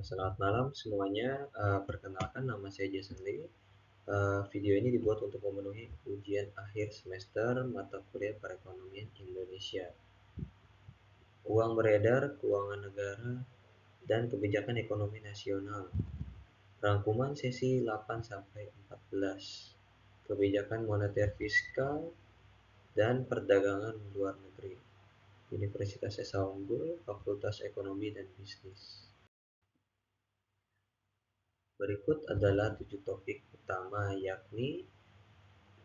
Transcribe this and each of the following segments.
Selamat malam semuanya. Perkenalkan nama saya Jason Lee. Video ini dibuat untuk memenuhi ujian akhir semester mata kuliah Perekonomian Indonesia. Uang beredar, keuangan negara, dan kebijakan ekonomi nasional. Rangkuman sesi 8-14. Kebijakan moneter fiskal dan perdagangan luar negeri. Universitas Esa Unggul, Fakultas Ekonomi dan Bisnis. Berikut adalah 7 topik utama, yakni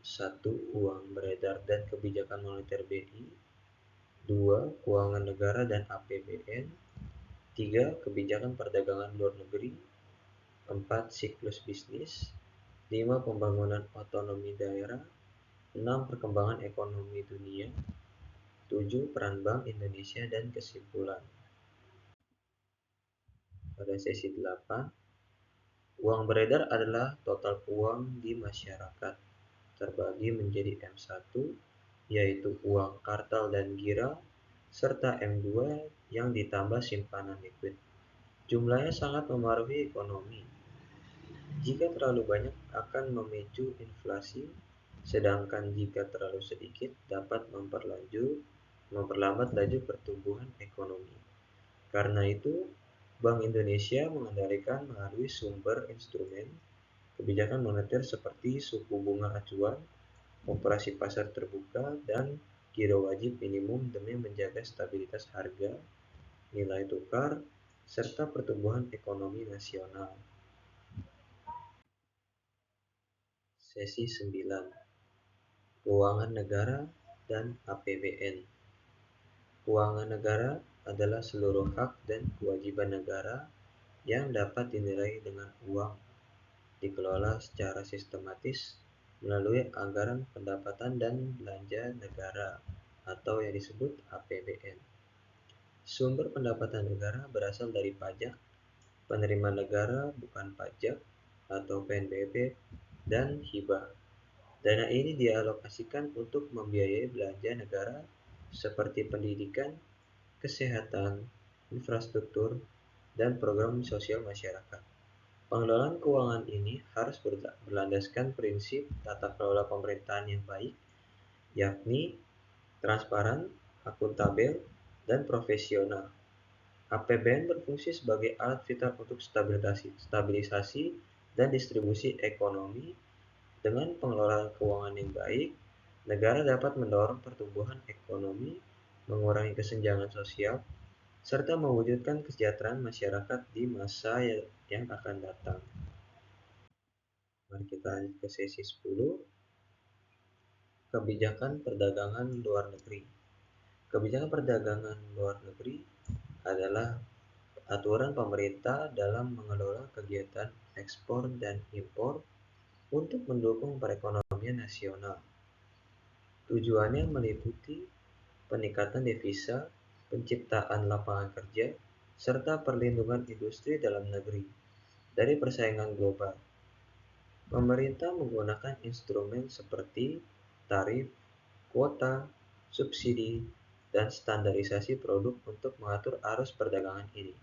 1. Uang beredar dan kebijakan moneter BI. 2. Keuangan negara dan APBN. 3. Kebijakan perdagangan luar negeri. 4. Siklus bisnis. 5. Pembangunan otonomi daerah. 6. Perkembangan ekonomi dunia. 7. Peran Bank Indonesia dan kesimpulan. Pada sesi 8, uang beredar adalah total uang di masyarakat, terbagi menjadi M1, yaitu uang kartal dan gira, serta M2 yang ditambah simpanan likuid. Jumlahnya sangat memengaruhi ekonomi. Jika terlalu banyak akan memicu inflasi, sedangkan jika terlalu sedikit dapat memperlambat laju pertumbuhan ekonomi. Karena itu, Bank Indonesia mengendalikan melalui sumber instrumen kebijakan moneter seperti suku bunga acuan, operasi pasar terbuka, dan giro wajib minimum demi menjaga stabilitas harga, nilai tukar, serta pertumbuhan ekonomi nasional. Sesi 9. Keuangan negara dan APBN. Keuangan negara adalah seluruh hak dan kewajiban negara yang dapat dinilai dengan uang, dikelola secara sistematis melalui anggaran pendapatan dan belanja negara atau yang disebut APBN. Sumber pendapatan negara berasal dari pajak, penerimaan negara bukan pajak atau PNBP, dan hibah. Dana ini dialokasikan untuk membiayai belanja negara seperti pendidikan, kesehatan, infrastruktur, dan program sosial masyarakat. Pengelolaan keuangan ini harus berlandaskan prinsip tata kelola pemerintahan yang baik, yakni transparan, akuntabel, dan profesional. APBN berfungsi sebagai alat vital untuk stabilisasi dan distribusi ekonomi. Dengan pengelolaan keuangan yang baik, negara dapat mendorong pertumbuhan ekonomi, mengurangi kesenjangan sosial, serta mewujudkan kesejahteraan masyarakat di masa yang akan datang. Mari kita lanjut ke sesi 10. Kebijakan perdagangan luar negeri. Kebijakan perdagangan luar negeri adalah aturan pemerintah dalam mengelola kegiatan ekspor dan impor untuk mendukung perekonomian nasional. Tujuannya meliputi peningkatan devisa, penciptaan lapangan kerja, serta perlindungan industri dalam negeri dari persaingan global. Pemerintah menggunakan instrumen seperti tarif, kuota, subsidi, dan standarisasi produk untuk mengatur arus perdagangan ini.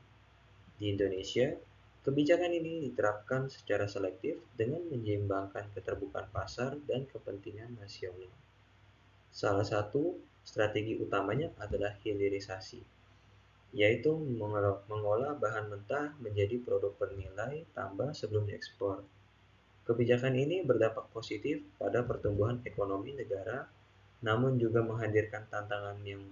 Di Indonesia, kebijakan ini diterapkan secara selektif dengan menyeimbangkan keterbukaan pasar dan kepentingan nasional. Salah satu strategi utamanya adalah hilirisasi, yaitu mengolah bahan mentah menjadi produk bernilai tambah sebelum diekspor. Kebijakan ini berdampak positif pada pertumbuhan ekonomi negara, namun juga menghadirkan tantangan yang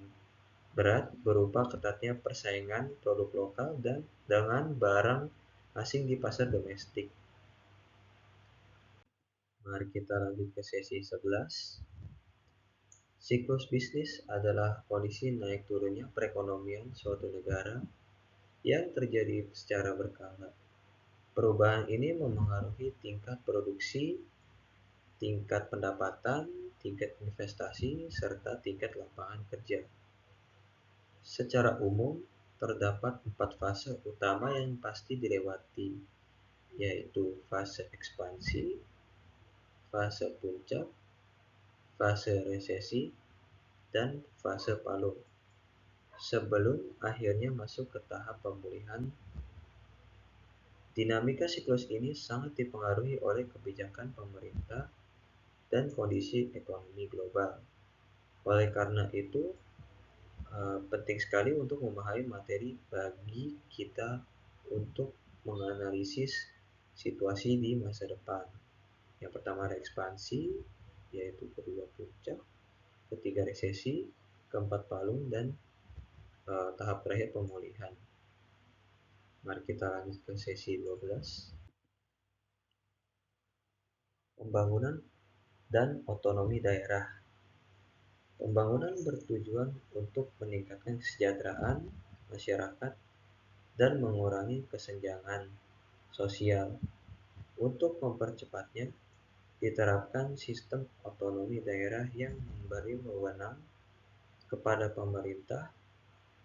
berat berupa ketatnya persaingan produk lokal dan dengan barang asing di pasar domestik. Mari kita lanjut ke sesi 11. Siklus bisnis adalah kondisi naik turunnya perekonomian suatu negara yang terjadi secara berkala. Perubahan ini memengaruhi tingkat produksi, tingkat pendapatan, tingkat investasi, serta tingkat lapangan kerja. Secara umum, terdapat 4 fase utama yang pasti dilewati, yaitu fase ekspansi, fase puncak, fase resesi, dan fase palung, sebelum akhirnya masuk ke tahap pemulihan Dinamika siklus ini sangat dipengaruhi oleh kebijakan pemerintah dan kondisi ekonomi global. Oleh karena itu, penting sekali untuk memahami materi bagi kita untuk menganalisis situasi di masa depan. Yang pertama ada ekspansi, yaitu kedua puncak, ketiga resesi, keempat palung, dan tahap terakhir pemulihan. Mari kita lanjut ke sesi 12. Pembangunan dan otonomi daerah. Pembangunan bertujuan untuk meningkatkan kesejahteraan masyarakat dan mengurangi kesenjangan sosial. Untuk mempercepatnya, diterapkan sistem otonomi daerah yang memberi wewenang kepada pemerintah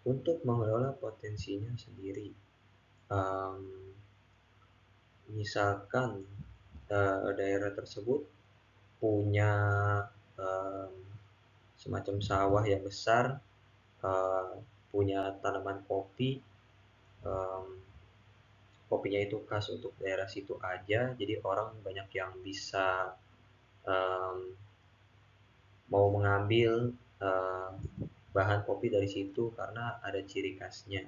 untuk mengelola potensinya sendiri. Um, Misalkan daerah tersebut punya um, semacam sawah yang besar, uh, punya tanaman kopi, um, kopinya itu khas untuk daerah situ aja, jadi orang banyak yang bisa um, mau mengambil uh, bahan kopi dari situ karena ada ciri khasnya.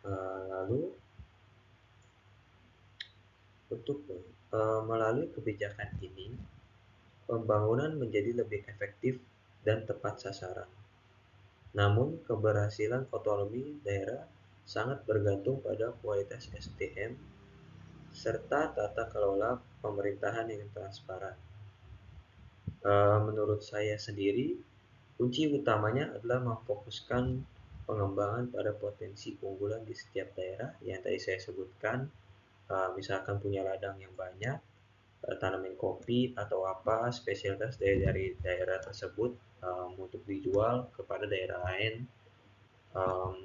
Lalu untuk melalui kebijakan ini, pembangunan menjadi lebih efektif dan tepat sasaran. Namun, keberhasilan otonomi daerah sangat bergantung pada kualitas SDM serta tata kelola pemerintahan yang transparan. Menurut saya sendiri, kunci utamanya adalah memfokuskan pengembangan pada potensi unggulan di setiap daerah yang tadi saya sebutkan. Misalkan punya ladang yang banyak, tanaman kopi atau apa spesialitas dari daerah tersebut untuk dijual kepada daerah lain,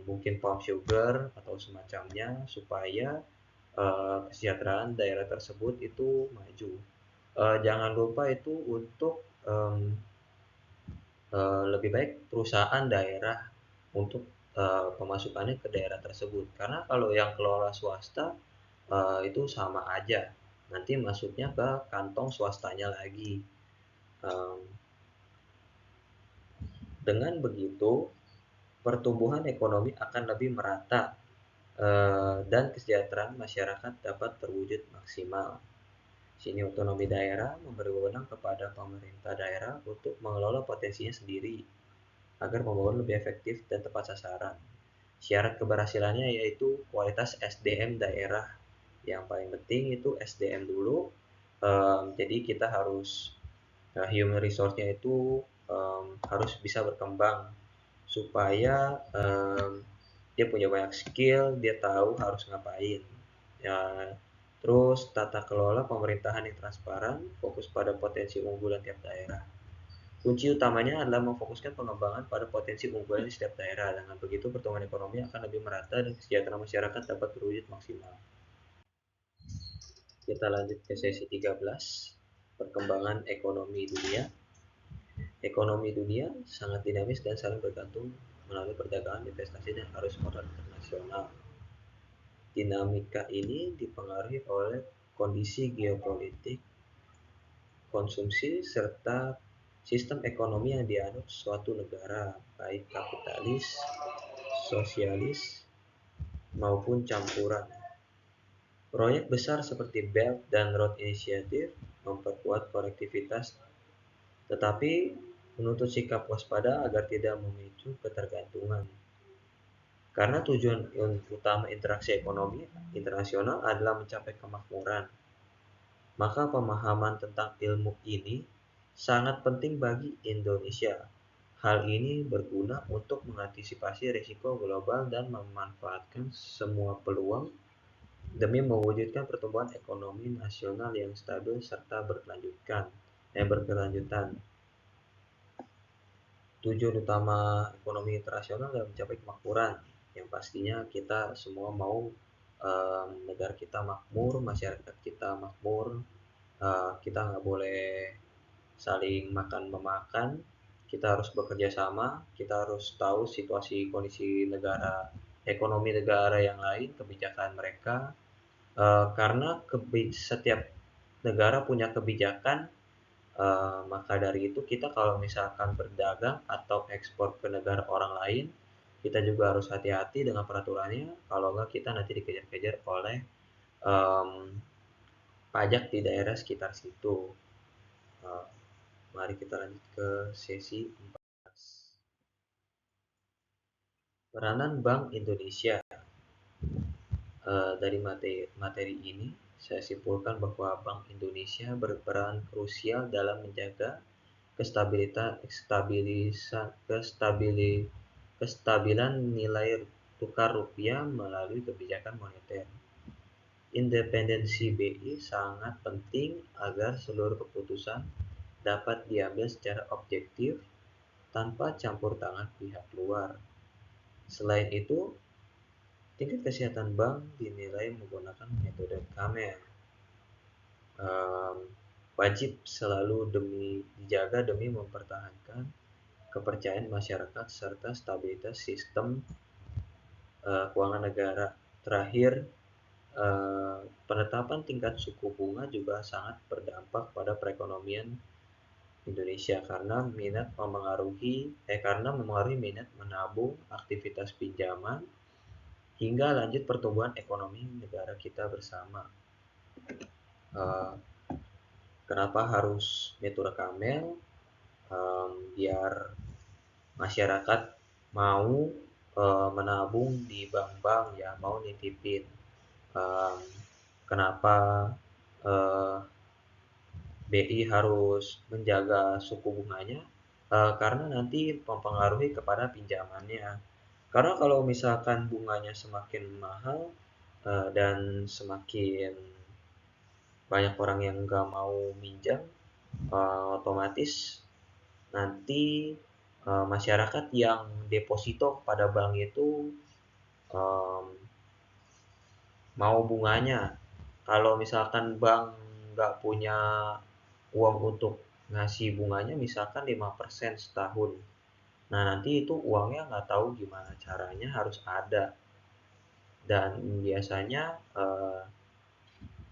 mungkin palm sugar atau semacamnya, supaya kesejahteraan daerah tersebut itu maju. Jangan lupa itu untuk lebih baik perusahaan daerah untuk pemasukannya ke daerah tersebut, karena kalau yang kelola swasta itu sama aja, nanti masuknya ke kantong swastanya lagi. Dengan begitu, pertumbuhan ekonomi akan lebih merata dan kesejahteraan masyarakat dapat terwujud maksimal. Sini otonomi daerah memberi wewenang kepada pemerintah daerah untuk mengelola potensinya sendiri agar pembangunan lebih efektif dan tepat sasaran. Syarat keberhasilannya yaitu kualitas SDM daerah. Yang paling penting itu SDM dulu. Jadi kita harus human resource-nya itu harus bisa berkembang supaya dia punya banyak skill, dia tahu harus ngapain. Ya, terus tata kelola pemerintahan yang transparan, fokus pada potensi unggulan tiap daerah. Kunci utamanya adalah memfokuskan pengembangan pada potensi unggulan di setiap daerah. Dengan begitu, pertumbuhan ekonomi akan lebih merata dan kesejahteraan masyarakat dapat terwujud maksimal. Kita lanjut ke sesi 13, perkembangan ekonomi dunia. Ekonomi dunia sangat dinamis dan saling bergantung melalui perdagangan, investasi, dan arus modal internasional. Dinamika ini dipengaruhi oleh kondisi geopolitik, konsumsi, serta sistem ekonomi yang dianut suatu negara, baik kapitalis, sosialis, maupun campuran. Proyek besar seperti Belt dan Road Initiative memperkuat konektivitas, tetapi menuntut sikap waspada agar tidak memicu ketergantungan. Karena tujuan utama interaksi ekonomi internasional adalah mencapai kemakmuran, maka pemahaman tentang ilmu ini sangat penting bagi Indonesia. Hal ini berguna untuk mengantisipasi risiko global dan memanfaatkan semua peluang demi mewujudkan pertumbuhan ekonomi nasional yang stabil serta berkelanjutan. Tujuan utama ekonomi internasional adalah mencapai kemakmuran, yang pastinya kita semua mau negara kita makmur, masyarakat kita makmur. Kita nggak boleh saling makan-memakan, kita harus bekerja sama, kita harus tahu situasi kondisi negara, ekonomi negara yang lain, kebijakan mereka, Karena setiap negara punya kebijakan, maka dari itu kita kalau misalkan berdagang atau ekspor ke negara orang lain, kita juga harus hati-hati dengan peraturannya, kalau enggak kita nanti dikejar-kejar oleh em, pajak di daerah sekitar situ. Eh, Mari kita lanjut ke sesi 14. Peranan Bank Indonesia. Dari materi ini, saya simpulkan bahwa Bank Indonesia berperan krusial dalam menjaga kestabilan nilai tukar rupiah melalui kebijakan moneter. Independensi BI sangat penting agar seluruh keputusan dapat diambil secara objektif tanpa campur tangan pihak luar. Selain itu, tingkat kesehatan bank dinilai menggunakan metode KAMEL. Wajib selalu dijaga demi mempertahankan kepercayaan masyarakat serta stabilitas sistem keuangan negara. Terakhir, penetapan tingkat suku bunga juga sangat berdampak pada perekonomian Indonesia karena memengaruhi minat menabung, aktivitas pinjaman, hingga lanjut pertumbuhan ekonomi negara kita bersama. Uh, Kenapa harus metode KAMEL? Biar masyarakat mau menabung di bank-bank, ya mau nitipin. Um, Kenapa BI harus menjaga suku bunganya? Karena nanti mempengaruhi kepada pinjamannya. Karena kalau misalkan bunganya semakin mahal dan semakin banyak orang yang nggak mau minjam, otomatis nanti masyarakat yang deposito pada bank itu um, mau bunganya. Kalau misalkan bank nggak punya uang untuk ngasih bunganya misalkan 5% setahun. Nah, nanti itu uangnya nggak tahu gimana caranya harus ada. Dan biasanya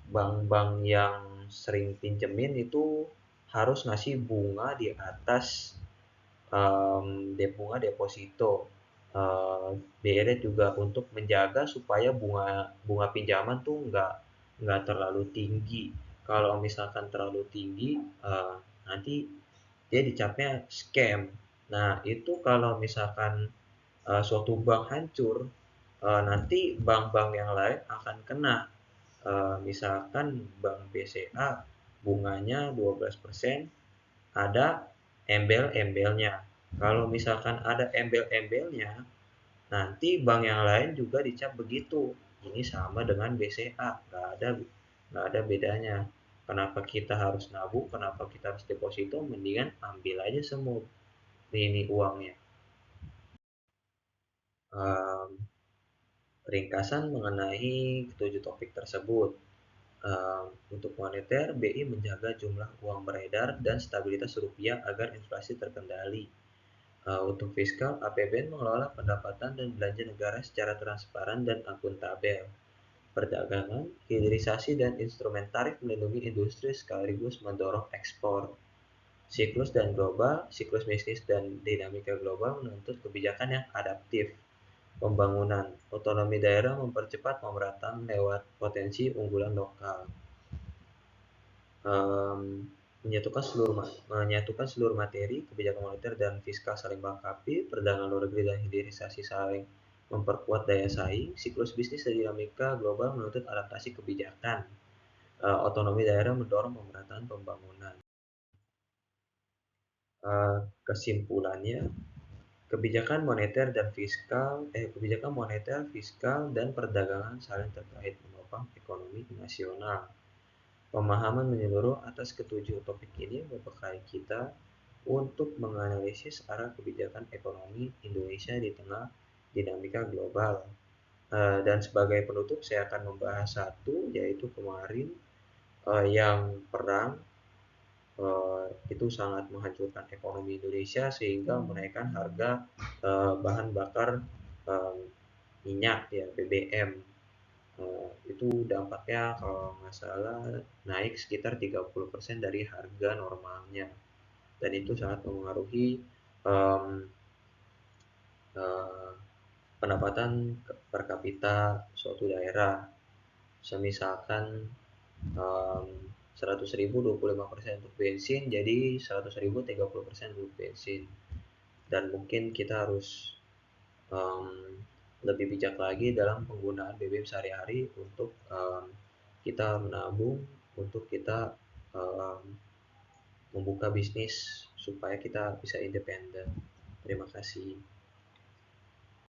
bank-bank yang sering pinjemin itu harus ngasih bunga di atas bunga deposito. BRI juga untuk menjaga supaya bunga bunga pinjaman tuh nggak terlalu tinggi. Kalau misalkan terlalu tinggi, nanti dia dicapnya scam. Nah, itu kalau misalkan suatu bank hancur, nanti bank-bank yang lain akan kena. Misalkan bank BCA bunganya 12%, ada embel-embelnya. Kalau misalkan ada embel-embelnya, nanti bank yang lain juga dicap begitu. Ini sama dengan BCA, nggak ada bedanya. Kenapa kita harus nabung? Kenapa kita harus deposito? Mendingan ambil aja semua ini uangnya. Ringkasan mengenai ketujuh topik tersebut. Untuk moneter, BI menjaga jumlah uang beredar dan stabilitas rupiah agar inflasi terkendali. Untuk fiskal, APBN mengelola pendapatan dan belanja negara secara transparan dan akuntabel. Perdagangan, hilirisasi dan instrumen tarif melindungi industri sekaligus mendorong ekspor. Siklus bisnis dan dinamika global menuntut kebijakan yang adaptif. Pembangunan, otonomi daerah mempercepat pemerataan lewat potensi unggulan lokal. um, menyatukan seluruh materi, kebijakan moneter dan fiskal saling melengkapi, perdagangan luar negeri dan hilirisasi saling memperkuat daya saing, siklus bisnis dan dinamika global menuntut adaptasi kebijakan, otonomi daerah mendorong pemerataan pembangunan. Kesimpulannya, kebijakan moneter, fiskal, dan perdagangan saling terkait menopang ekonomi nasional. Pemahaman menyeluruh atas ketujuh topik ini membekali kita untuk menganalisis arah kebijakan ekonomi Indonesia di tengah dinamika global. Dan sebagai penutup saya akan membahas satu, yaitu kemarin yang perang itu sangat menghancurkan ekonomi Indonesia sehingga menaikkan harga bahan bakar minyak, ya BBM. Itu dampaknya kalau nggak salah naik sekitar 30% dari harga normalnya, dan itu sangat mempengaruhi em, eh, pendapatan per kapita suatu daerah. Semisalkan em, 100.000 25% untuk bensin, jadi 100.000 30% untuk bensin. Dan mungkin kita harus em, lebih bijak lagi dalam penggunaan BBM sehari-hari untuk kita menabung, untuk kita em, membuka bisnis supaya kita bisa independen. Terima kasih.